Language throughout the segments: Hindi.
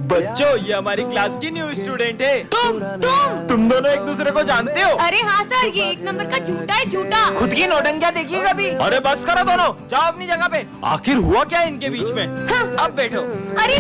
बच्चों, ये हमारी क्लास की न्यू स्टूडेंट है। तुम दोनों एक दूसरे को जानते हो? अरे हाँ सर, ये एक नंबर का झूठा है, झूठा। खुद की नौटंकियां देखिए कभी। अरे बस करो दोनों, जाओ अपनी जगह पे। आखिर हुआ क्या इनके बीच में? हाँ। अब बैठो। अरे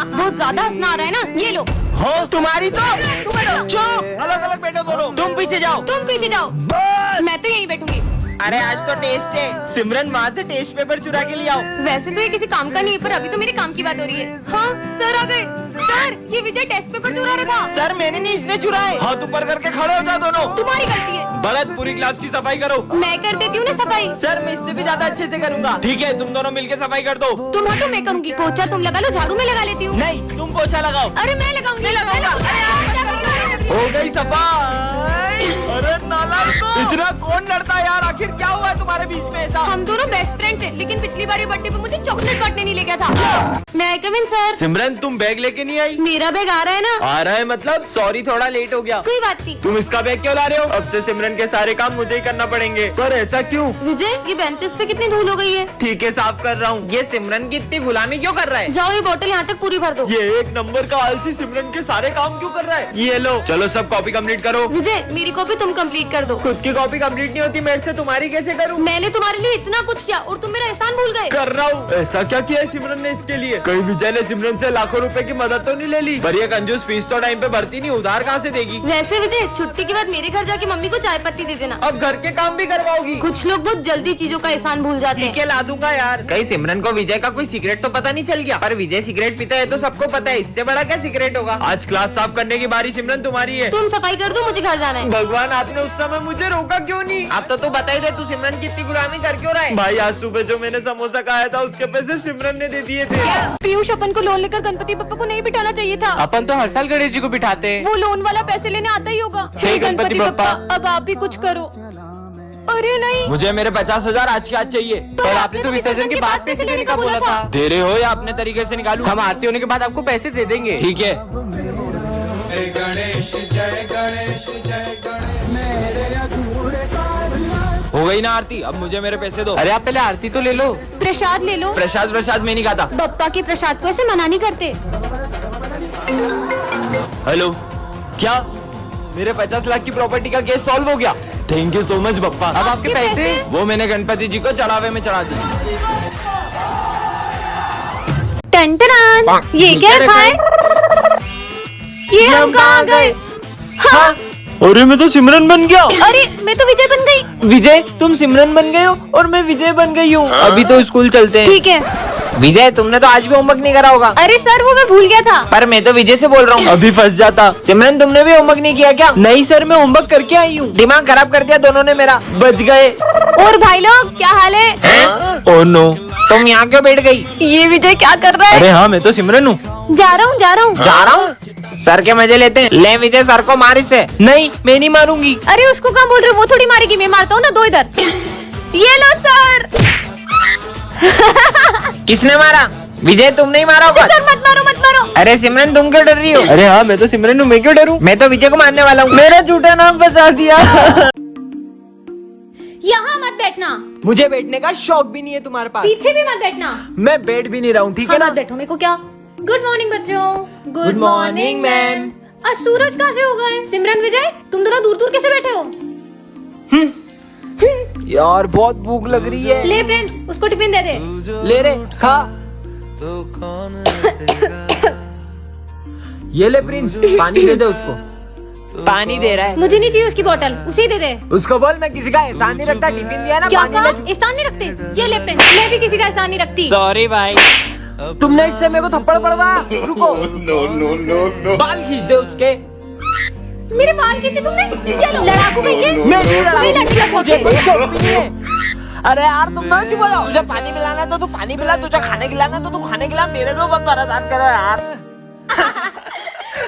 बहुत ज्यादा हंसना आ रहा है ना, ये लो। हो तुम्हारी तो तुम बैठो। चुप, अलग अलग बैठो दोनों। तुम पीछे जाओ। तुम पीछे जाओ। बस। मैं तो यहीं बैठूंगी। अरे आज तो टेस्ट है। सिमरन वहाँ से टेस्ट पेपर चुरा के ले आओ। वैसे तो ये किसी काम का नहीं है, पर अभी तो मेरे काम की बात हो रही है। हाँ सर आ गए। सर, ये विजय टेस्ट पेपर चुरा रहा था। सर मैंने नहीं, इसने चुराए। हाथ ऊपर करके खड़े हो जाओ दोनों। तुम्हारी गलती है। भरत, पूरी क्लास की सफाई करो। मैं कर देती हूँ ना सफाई। सर मैं इससे भी ज्यादा अच्छे से करूँगा। ठीक है, तुम दोनों मिलके सफाई कर दो। तुम हटो, मैं करूंगी। पोछा तुम लगा लो, झाड़ू मैं लगा लेती हूँ। नहीं, तुम पोछा लगाओ। अरे मैं लगाऊंगी। हो गई सफाई। अरे नालायकों, इतना कौन लड़ता है यार? आखिर क्या हुआ है तुम्हारे बीच में ऐसा? हम दोनों बेस्ट फ्रेंड्स हैं, लेकिन पिछली बार ये बर्थडे पे मुझे चॉकलेट बांटने नहीं ले गया था। मैं कम इन सर। सिमरन, तुम बैग लेके नहीं आई? मेरा बैग आ रहा है ना। आ रहा है मतलब? सॉरी, थोड़ा लेट हो गया। कोई बात नहीं। तुम इसका बैग क्यों ला रहे हो? अब से सिमरन के सारे काम मुझे ही करना पड़ेंगे। पर ऐसा क्यों? विजय, ये बेंचेस पे कितनी धूल हो गई है। ठीक है, साफ कर रहा हूँ। ये सिमरन की इतनी गुलामी क्यों कर रहा है? जाओ, ये बोतल यहाँ तक पूरी भर दो। ये एक नंबर का आलसी सिमरन के सारे काम क्यों कर रहा है? ये लो, चलो सब कॉपी कंप्लीट करो। विजय, मेरी कॉपी तुम कंप्लीट कर दो। खुद की कॉपी कंप्लीट नहीं होती मेरे से, तुम्हारी कैसे करूँ? मैंने तुम्हारे लिए इतना कुछ किया और तुम मेरा एहसान भूल गए। कर रहा हूँ। ऐसा क्या किया है सिमरन ने इसके लिए? कहीं विजय ने सिमरन से लाखों रुपए की मदद तो नहीं ले ली? पर ये कंजूस फीस तो टाइम पे भरती नहीं, उधार कहाँ से देगी? वैसे विजय, छुट्टी के बाद मेरे घर जाके मम्मी को चाय पत्ती दे देना। अब घर के काम भी करवाओगी? कुछ लोग बहुत जल्दी चीजों का एहसान भूल जाते हैं। ठीक है, ला दूंगा यार। कहीं सिमरन को विजय का कोई सीक्रेट तो पता नहीं चल गया? पर विजय सिगरेट पीता है तो सबको पता है, इससे बड़ा क्या सीक्रेट होगा? आज क्लास साफ करने की बारी सिमरन तुम्हारी है। तुम सफाई कर दो, मुझे घर जाना है। भगवान, आपने उस समय मुझे रोका क्यों नहीं? अब तो तू बता ही दे, तू सिमरन की इतनी गुलामी कर क्यों रहा है? भाई, आज सुबह जो मैंने समोसा खाया था उसके पैसे सिमरन ने दे दिए थे। पीयूष, अपन को लोन लेकर गणपति बप्पा को नहीं बिठाना चाहिए था। अपन तो हर साल गणेश जी को बिठाते हैं। वो लोन वाला पैसे लेने आता ही होगा। हे गणपति बप्पा, अब आप ही कुछ करो। अरे नहीं, मुझे मेरे 50,000 आज के आज चाहिए। पर आपने तो विसर्जन के बाद पैसे देने का बोला था। दे रहे हो या अपने तरीके से निकालूं? हम आरती होने के बाद आपको पैसे दे देंगे। ठीक है। जय गणेश जय गणेश जय गणेश मेरे अधूरे कार्य। हो गई ना आरती, अब मुझे मेरे पैसे दो। अरे आप पहले आरती तो ले लो। प्रसाद ले लो। प्रसाद मैं नहीं खाता। बप्पा के प्रसाद को ऐसे मना नहीं करते। हेलो, क्या मेरे 50 लाख की प्रॉपर्टी का केस सॉल्व हो गया? Thank you so much Bappa. अब आपके पैसे? वो मैंने गणपति जी को चढ़ावे में चढ़ा दिए। टन ये क्या रखा है? ये हम कहाँ गए? हाँ। अरे मैं तो सिमरन बन गया। अरे मैं तो विजय बन गई। विजय, तुम सिमरन बन गए हो और मैं विजय बन गई हूँ। अभी तो स्कूल चलते हैं। ठीक है। विजय, तुमने तो आज भी होमवर्क नहीं करा होगा। अरे सर, वो मैं भूल गया था। पर मैं तो विजय से बोल रहा हूँ। अभी फंस जाता। सिमरन, तुमने भी होमवर्क नहीं किया क्या? नहीं सर, मैं होमवर्क करके आई हूँ। दिमाग खराब कर दिया दोनों ने मेरा। बच गए। और भाई लोग, क्या हाल है? ओह नो, तुम यहाँ क्यों बैठ गई? ये विजय क्या कर रहा है? अरे हाँ, मैं तो सिमरन हूँ। जा रहा हूँ। जा रहा हूँ? सर के मजे लेते हैं। ले विजय, सर को मार इसे। नहीं, मैं नहीं मारूंगी। अरे उसको कहाँ बोल रहे हो? वो थोड़ी मारेगी, मैं मारता हूँ ना। दो इधर। ये लो सर। किसने मारा? विजय, तुम नहीं मारा होगा। सर मत मारो, मत मारो। अरे सिमरन, तुम क्यों डर रही हो? अरे हाँ, मैं तो सिमरन हूँ, मैं क्यों डरूं? मैं तो विजय को मारने वाला हूँ। मेरा झूठा नाम फंसा दिया। यहाँ मत बैठना। मुझे बैठने का शौक भी नहीं है तुम्हारे पास। पीछे भी मत बैठना। मैं बैठ भी नहीं रहा हूँ, ठीक है हाँ, ना? मत बैठो। मेरे को क्या? गुड मॉर्निंग बच्चों। Good morning ma'am. आज सूरज कहाँ से हो गए? सिमरन, विजय, तुम दोनों दूर दूर कैसे बैठे हो? यार बहुत भूख लग रही है। ले फ्रेंड्स, उसको टिफिन दे दे। ले रे, खा। तो कौन देगा? ये ले प्रिंस, पानी दे दे उसको। पानी दे रहा है। मुझे नहीं चाहिए उसकी बोतल, उसे ही दे दे। उसको बोल मैं किसी का एहसान नहीं रखता। टिफिन दिया ना, क्या पानी कहा? ले। एहसान नहीं रखते? ये ले फ्रेंड्स, मैं भी किसी का एहसान नहीं रखती। सॉरी भाई। तुमने इससे मेरे को थप्पड़ पड़वा। रुको। नो। बाल खींच दे उसके। मेरे बाल खींचे तुमने? ये लो, लड़ाकू भैया। मैं नहीं लड़ा। तुम्हें लड़कियां मुझे सोचते। कोई शौक भी नहीं है। अरे यार, तुम ना क्यों बोलो? तुझे पानी पिलाना है तो तू पानी पिला, तुझे खाने खिलाना है तो तू खाने खिला। मेरे को मत परेशान करो यार।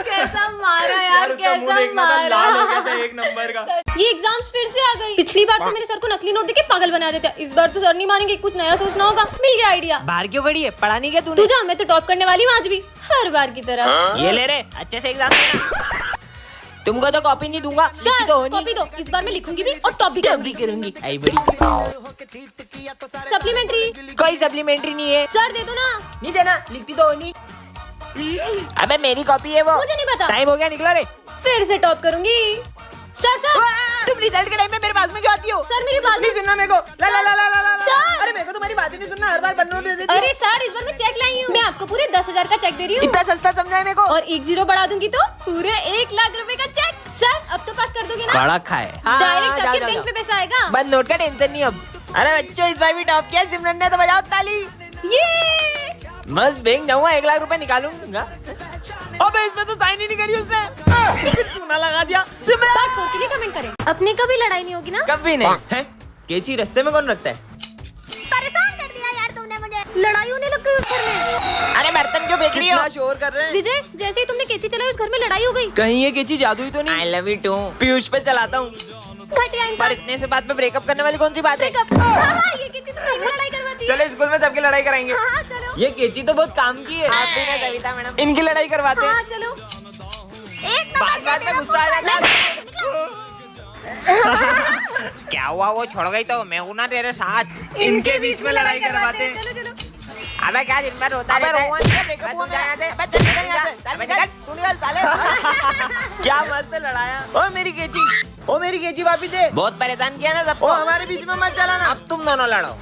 कैसा मारा यार, कैसा मारा। लाल हो गया था एक नंबर का। ये एग्जाम्स फिर से आ गई। पिछली बार तो मेरे सर को नकली नोट देके पागल बना देते। इस बार तो सर नहीं मानेंगे, कुछ नया सोचना होगा। मिल गया आइडिया। बाहर क्यों खड़ी है? पढ़ा नहीं क्या तू तूने? जा, मैं तो टॉप करने वाली हूँ आज भी, हर बार की तरह। ये ले रे, अच्छे से एग्जाम देना। तुमको तो कॉपी नहीं दूंगा। सर कॉपी दो, इस बार मैं लिखूंगी भी और टॉप भी करूंगी। आई बड़ी। सप्लीमेंट्री। कोई सप्लीमेंट्री नहीं है। सर दे दो ना। नहीं देना, लिखती तो नहीं। अबे मेरी कॉपी है वो। मुझे नहीं पता। टाइम हो गया, निकलो रे। फिर से टॉप करूंगी। सर सर तुम रिजल्ट के टाइम में मेरे पास में क्यों आती हो? सर मेरी बात नहीं सुनना मेरे को। ला ला ला ला ला ला। सर! अरे मेरे को तुम्हारी बात ही नहीं सुनना, हर बार बनोट दे देती हो। अरे सर इस बार मैं चेक लाई हूँ। मैं आपको पूरे 10,000 का चेक दे रही हूँ इतना सस्ता समझा है मेरे को? और 1 0 बढ़ा दूंगी तो पूरे 1 लाख रुपए का चेक। सर अब तो पास कर दोगे ना? कड़ा खाए। डायरेक्ट जाओ, आपके जाओ, बैंक में पैसा आएगा। बस नोट का टेंशन नहीं अब। अरे बच्चों इस बार भी टॉप किया सिमरन ने, तो बजाओ ताली। ये मस्त बैंक जाऊंगा, 1 लाख रुपए निकालूंगा। अबे इसमें तो साइन ही नहीं करी उसने। फिर चूना लगा दिया। सिमरन पार्ट 4 के लिए कमेंट करें। अपनी कभी लड़ाई नहीं होगी ना? कभी नहीं है। केची रास्ते में कौन रखता है? परेशान कर दिया यार तुमने मुझे। लड़ाई होने लग गई उस घर में। अरे बर्तन क्यों फेंक रही हो? शोर कर रहे हैं। विजय जैसे ही तुमने केची चलाई उस घर में लड़ाई हो गई। कहीं ये केची जादू ही तो नहीं? I love you too. Piyush पे चलाता हूँ। घटिया पर इंसान। इतने से बात पे ब्रेकअप करने वाली कौन सी बात है? हाँ, ये केची तो सही में लड़ाई करवाती है। चलो स्कूल में सबकी लड़ाई कराएंगे। हाँ चलो। ये केची तो बहुत काम की है। आप भी ना सविता मैडम, इनकी लड़ाई करवाते हैं। हाँ चलो। एक बात में गुस्सा आ जाता है। क्या हुआ, वो छोड़ गई तो मैं हूं ना तेरे साथ। इनके बीच में लड़ाई करवाते हैं। चलो चलो। अबे क्या दिन भर होता रहता है। तू निकल साले। क्या मस्त लड़ाया। ओ मेरी केची वापस दे। बहुत परेशान किया ना सबको। हमारे बीच में मत चलाना। अब तुम दोनों लड़ो।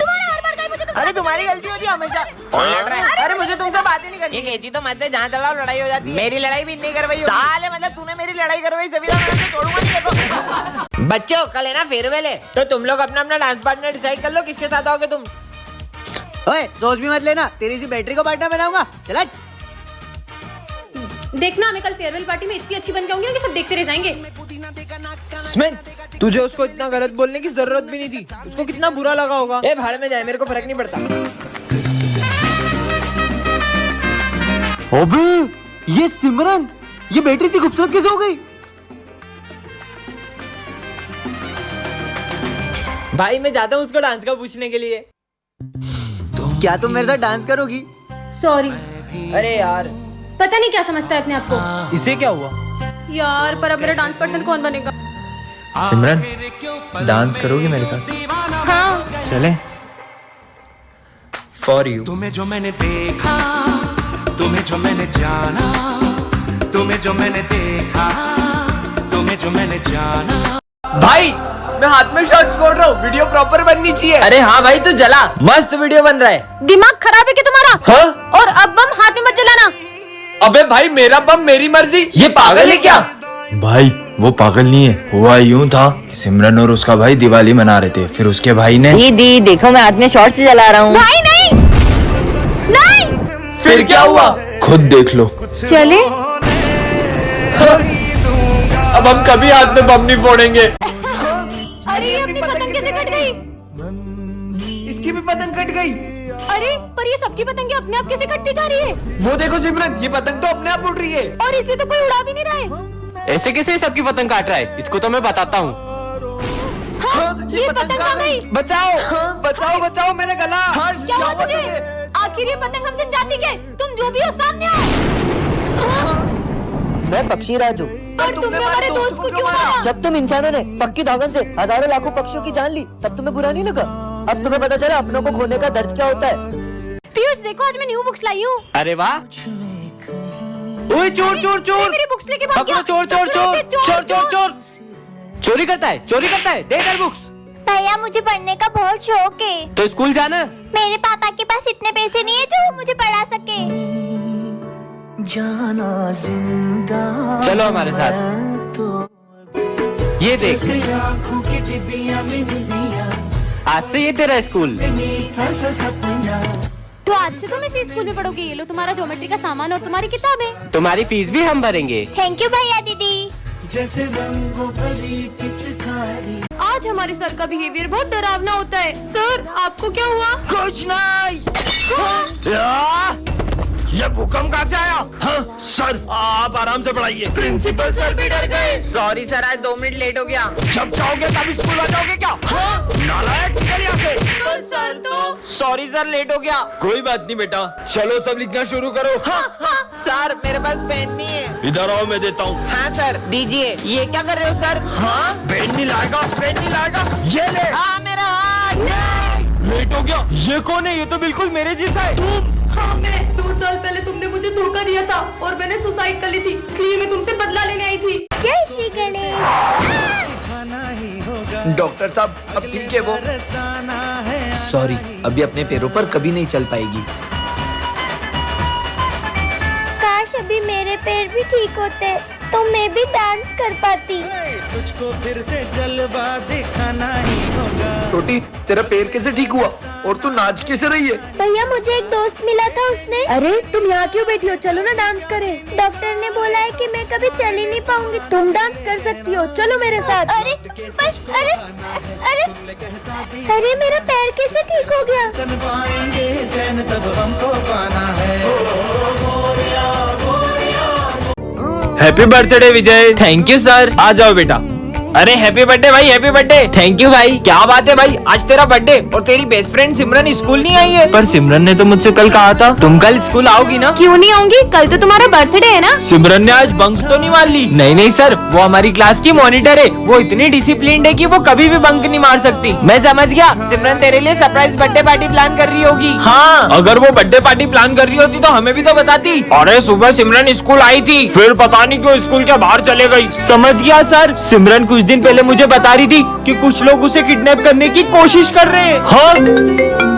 अरे तुम्हारी गलती होती है हमेशा। कौन लड़ रहा है? अरे मुझे तुमसे बात ही नहीं करनी। ये केची तो मत है, जहाँ चलाओ लड़ाई हो जाती है। मेरी लड़ाई भी नहीं करवाई साले, मतलब तूने मेरी लड़ाई करवाई। सविता मैडम से छोड़ूंगा नहीं देखो। बच्चों कल है ना फेयरवेल है, तो तुम लोग अपना अपना डांस पार्टनर डिसाइड कर लो किसके साथ आओगे तुम। ओए सोच भी मत लेना, तेरी सी बैटरी को पार्टनर बनाऊंगा। चल हट। देखना मैं कल फेयरवेल पार्टी में इतनी अच्छी बन के आऊंगी ना कि सब देखते रह जाएंगे। स्मिन, तुझे उसको इतना गलत बोलने की जरूरत भी नहीं थी। उसको कितना बुरा लगा होगा। ए भाड़ में जाए, मेरे को फर्क नहीं पड़ता। अबे ये सिमरन, ये बैटरी इतनी खूबसूरत कैसे हो गई? भाई मैं जाता हूँ उसको डांस का पूछने के लिए। क्या तुम मेरे साथ डांस करोगी? सॉरी। अरे यार पता नहीं क्या समझता है अपने आप को। इसे क्या हुआ? यार पर अब मेरा डांस पार्टनर कौन बनेगा? सिमरन डांस करोगी मेरे साथ? हाँ चले। For you. तुम्हें जो मैंने देखा, तुम्हें जो मैंने जाना, तुम्हें जो मैंने देखा, तुम्हें जो मैंने जाना। भाई मैं हाथ में शॉट्स फोड़ रहा हूँ, वीडियो प्रॉपर बननी चाहिए। अरे हाँ भाई तू जला, मस्त वीडियो बन रहा है। दिमाग खराब है क्या तुम्हारा? हाँ? और अब बम हाथ में मत जलाना। अबे भाई मेरा बम मेरी मर्जी। ये पागल है क्या? भाई वो पागल नहीं है, हुआ यूं था कि सिमरन और उसका भाई दिवाली मना रहे थे, फिर उसके भाई ने दीदी देखो मैं हाथ में शॉर्ट से जला रहा हूँ। भाई नहीं नहीं। फिर क्या हुआ? खुद देख लो। चले। अब हम कभी हाथ में बम नहीं फोड़ेंगे। अरे ये अपनी पतंग कैसे कट गई? इसकी भी पतंग कट गई। अरे पर ये सबकी पतंगें अपने आप कैसे कटती जा रही है? वो देखो सिमरन, ये पतंग तो अपने आप उड़ रही है। और इसे तो कोई उड़ा भी नहीं रहा है। ऐसे कैसे सबकी पतंग काट रहा है? इसको तो मैं बताता हूँ। हाँ, ये पतंग आ गई। बचाओ बचाओ बचाओ मेरा गला। क्या हुआ तुझे? आखिर ये पतंग हमसे चाहती क्या है? तुम जो भी हो सामने आओ। मैं पक्षी राजू। पर तुमने हमारे दोस्त को क्यों मारा? जब तुम इंसानों ने पक्की धागन से हजारों लाखों पक्षियों की जान ली, तब तुम्हें बुरा नहीं लगा? अब तुम्हें पता चला अपनों को खोने का दर्द क्या होता है। पीयूष देखो आज मैं न्यू बुक्स लाई हूँ। अरे वाह। ओए चोर चोर चोर, मेरी बुक्स लेके भाग पकड़ो गया। चोर चोर पकड़ो चोर इसे, चोर चोर चोर। चोरी करता है, चोरी करता है। दे इधर बुक्स। भैया मुझे पढ़ने का बहुत शौक है। तो स्कूल जाना। मेरे पापा के पास इतने पैसे नहीं है जो वो मुझे पढ़ा सके। चलो हमारे साथ। ये देख, आज से ये तेरा स्कूल। तो आज से तुम इसी स्कूल में पढ़ोगे। ये लो तुम्हारा ज्योमेट्री का सामान और तुम्हारी किताबें। तुम्हारी फीस भी हम भरेंगे। थैंक यू भैया दीदी। आज हमारे सर का बिहेवियर बहुत डरावना होता है। सर आपको क्या हुआ? कुछ नहीं। ये भूकंप कहाँ से आया? हाँ सर आप आराम से पढ़ाइए। प्रिंसिपल सर भी डर गए। सॉरी सर, आज 2 मिनट लेट हो गया। जब जाओगे तभी स्कूल आ जाओगे क्या? हाँ? नालायक निकल यहाँ से। सर तो सॉरी सर, लेट हो गया। कोई बात नहीं बेटा, चलो सब लिखना शुरू करो। हाँ, सर मेरे पास पेन नहीं है। इधर आओ मैं देता हूँ। हाँ सर दीजिए। ये क्या कर रहे हो सर? हाँ पेन नहीं लाएगा, पेन नहीं लाएगा। ये ले। हाँ मेरा हाथ। लेट हो गया। ये कौन है? ये तो बिल्कुल मेरे जैसा है। हाँ मैं साल पहले तुमने मुझे धोखा दिया था और मैंने सुसाइड कर ली थी, इसलिए मैं तुमसे बदला लेने आई थी। जय श्री गणेश। डॉक्टर साहब अब ठीक है वो? सॉरी, अभी अपने पैरों पर कभी नहीं चल पाएगी। काश अभी मेरे पैर भी ठीक होते तो मैं भी डांस कर पाती। तुझको फिर से जलवा दिखाना ही होगा। छोटी, तेरा पैर कैसे ठीक हुआ और तू नाच कैसे रही है? भैया मुझे एक दोस्त मिला था, उसने। अरे तुम यहाँ क्यों बैठी हो, चलो ना डांस करें। डॉक्टर ने बोला है कि मैं कभी चल ही नहीं पाऊंगी। तुम डांस कर सकती हो, चलो मेरे साथ। अरे बस, अरे अरे अरे मेरा पैर कैसे ठीक हो गया? सन पाएंगे चैन तब हमको पाना है। Happy birthday Vijay. Thank you sir. आ जाओ बेटा। अरे हैप्पी बर्थडे भाई, हैप्पी बर्थडे। थैंक यू भाई। क्या बात है भाई, आज तेरा बर्थडे और तेरी बेस्ट फ्रेंड सिमरन स्कूल नहीं आई है। पर सिमरन ने तो मुझसे कल कहा था तुम कल स्कूल आओगी ना। क्यों नहीं आऊंगी, कल तो तुम्हारा बर्थडे है ना। सिमरन ने आज बंक तो नहीं मार ली? नहीं नहीं सर, वो हमारी क्लास की मॉनिटर है, वो इतनी डिसिप्लिन्ड है कि वो कभी भी बंक नहीं मार सकती। मैं समझ गया, सिमरन तेरे लिए सरप्राइज बर्थडे पार्टी प्लान कर रही होगी। हाँ, अगर वो बर्थडे पार्टी प्लान कर रही होती तो हमें भी तो बताती। अरे सुबह सिमरन स्कूल आई थी, फिर पता नहीं क्यों स्कूल के बाहर चले गई। समझ गया सर। सिमरन कुछ दिन पहले मुझे बता रही थी कि कुछ लोग उसे किडनैप करने की कोशिश कर रहे हैं। हाँ?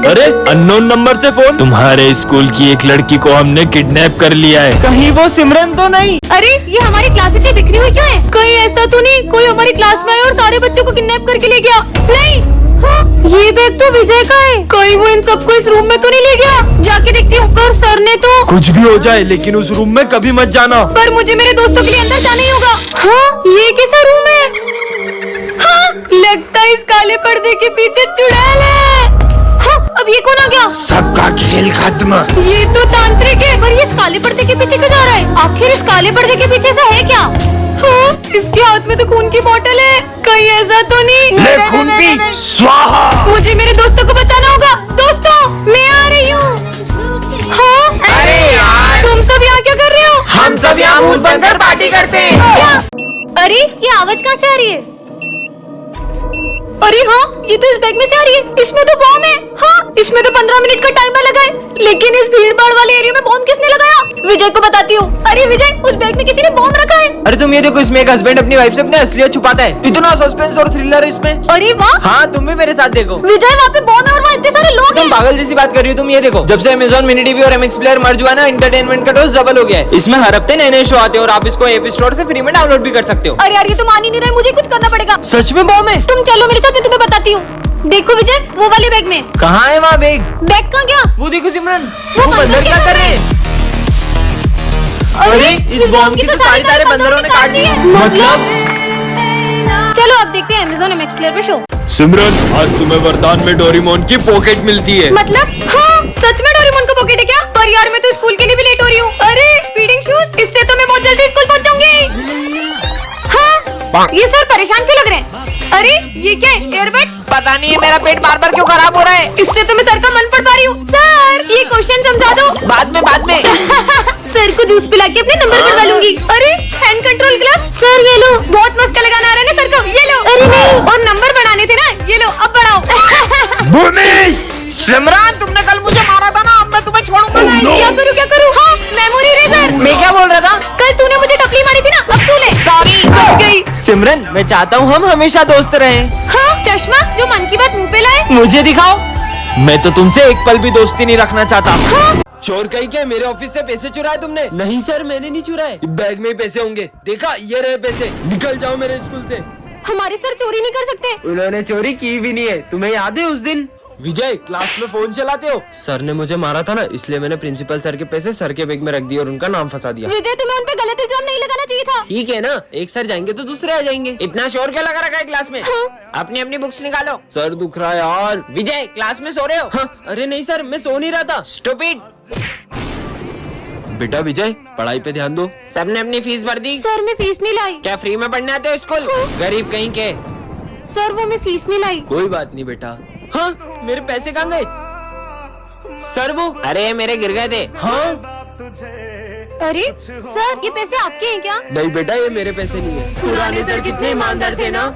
अरे अननोन नंबर से फोन। तुम्हारे स्कूल की एक लड़की को हमने किडनैप कर लिया है। कहीं वो सिमरन तो नहीं? अरे ये हमारी क्लास से बिखरी हुई क्यों है? कहीं ऐसा तो नहीं कोई हमारी क्लास में आया और सारे बच्चों को किडनैप करके ले गया? नहीं। हाँ, ये बैग तो विजय का है। कहीं वो इन सबको इस रूम में तो नहीं ले गया? जाके देखती हूँ। पर सर ने तो कुछ भी हो जाए लेकिन उस रूम में कभी मत जाना। पर मुझे मेरे दोस्तों के लिए अंदर जाना ही होगा। हाँ, ये कैसा रूम है? हाँ, लगता है इस काले पर्दे के पीछे चुड़ैल है। हाँ, अब ये कौन आ गया? सबका खेल खत्म। ये तो तांत्रिक है। पर ये इस काले पर्दे के पीछे क्यों जा रहा है? आखिर इस काले पर्दे के पीछे ऐसा है क्या? हाँ, इसके हाथ में तो खून की बोतल है। कहीं ऐसा तो नहीं? ले खून पी, स्वाहा। मुझे मेरे दोस्तों को बचाना होगा। दोस्तों, मैं आ रही हूँ। हाँ? अरे यार, तुम सब यहाँ क्या कर रहे हो? हम सब यहाँ भूत बनकर पार्टी करते हैं। क्या? अरे ये आवाज कहाँ से आ रही है? अरे हाँ, ये तो इस बैग में से आ रही है। इसमें तो बॉम्ब है। हाँ, इसमें तो 15 मिनट का टाइमर लगा है। लेकिन इस भीड़ भाड़ वाले एरिया में बॉम्ब किसने लगाया? विजय को बताती हूँ। अरे विजय, उस बैग में किसी ने बॉम्ब रखा है। अरे तुम ये देखो, इसमें एक हस्बैंड अपनी वाइफ से अपने असलियत छुपाता है। इतना सस्पेंस और थ्रिलर इसमें। अरे वाह। हाँ, तुम भी मेरे साथ देखो। विजय, वहाँ पे बॉम्ब है और वहाँ इतने सारे लोग तुम हैं। पागल जैसी बात कर रही हो। तुम ये देखो, जब से अमेज़न मिनी टीवी और MX प्लेयर मर्ज हुआ ना, एंटरटेनमेंट का डोज डबल हो गया है। इसमें हर हफ्ते नए नए शो आते हैं और आप इसको एप स्टोर से फ्री में डाउनलोड भी कर सकते हो। अरे यार, ये तो मान ही नहीं रहे, मुझे कुछ करना पड़ेगा। सच में बॉम्ब है? तुम चलो मेरे साथ, मैं तुम्हें बताती हूँ। देखो विजय, वो वाले बैग में। कहाँ है वहाँ बैग? बैग कहाँ गया? वो देखो सिमरन, वो वो बंदर क्या कर रहे हैं? अरे इस बॉम्ब की तो सारी तारे बंदरों ने काट दी है। मतलब? चलो अब देखते हैं अमेज़न MX प्लेयर पे शो। सिमरन, आज तुम्हें वरदान में डोरेमोन की पॉकेट मिलती है। मतलब? हाँ, सच में डोरेमोन का पॉकेट है क्या? पर यार मैं तो स्कूल के लिए भी लेट हो रही हूँ। अरे स्पीडिंग शूज, इससे तो मैं बहुत जल्दी स्कूल पहुँच जाऊंगी। हाँ, ये सर परेशान क्यों लग रहे हैं? अरे ये क्या है? एयरबड्स? पता नहीं है, मेरा पेट बार बार क्यों खराब हो रहा है। इससे तो मैं सर का मन पढ़ पा रही हूँ। सर ये क्वेश्चन समझा दो। बाद में सर को जूस पिला के अपने नंबर बनवा लूंगी। अरे हैंड कंट्रोल ग्लव्स, सर ये लो। बहुत मस्का लगाना आ रहा है ना सर को, ये लो। अरे नहीं, और नंबर बढ़ाने थे ना, ये लो अब बढ़ाओ। भूमि, सिमरन तुमने कल मुझे मारा था ना, अब मैं तुम्हें छोड़ूंगा नहीं। क्या करूँ? हाँ, मेमोरी इरेजर। मैं क्या बोल रहा था? कल तूने मुझे टपली मारी थी ना, अब तू ले। सॉरी। बच गई। सिमरन, मैं चाहता हूँ हम हमेशा दोस्त रहें। हाँ, चश्मा जो मन की बात मुंह पे लाए। मुझे दिखाओ। मैं तो तुमसे एक पल भी दोस्ती नहीं रखना चाहता। हाँ? चोर कहीं के मेरे ऑफिस से पैसे चुराए तुमने? नहीं सर, मैंने नहीं चुराए। बैग में ही पैसे होंगे। देखा, ये रहे पैसे। निकल जाओ मेरे स्कूल से। हमारे सर चोरी नहीं कर सकते। उन्होंने चोरी की भी नहीं है। तुम्हें याद है उस दिन विजय क्लास में फोन चलाते हो, सर ने मुझे मारा था ना, इसलिए मैंने प्रिंसिपल सर के पैसे सर के बैग में रख दिए और उनका नाम फंसा दिया। विजय, तुम्हें उन पे गलत इल्जाम नहीं लगाना चाहिए था। ठीक है ना, एक सर जाएंगे तो दूसरे आ जाएंगे। इतना शोर क्या लगा रखा है क्लास में? अपनी अपनी बुक्स निकालो। सर दुख रहा है यार। विजय, क्लास में सो रहे हो? हाँ, अरे नहीं सर, मैं सो नहीं रहा था। स्टूपिड। बेटा विजय, पढ़ाई पे ध्यान दो। सबने अपनी फीस भर दी? सर मैं फीस नहीं लाई। क्या फ्री में पढ़ने आते हो स्कूल? गरीब कहीं के। सर वो मैं फीस नहीं लाई। कोई बात नहीं बेटा। हाँ, मेरे पैसे कहाँ गए? सर वो, अरे मेरे गिर गए थे। हाँ? अरे सर, ये पैसे आपके हैं क्या? नहीं बेटा, ये मेरे पैसे नहीं है। पुराने सर कितने ईमानदार थे ना।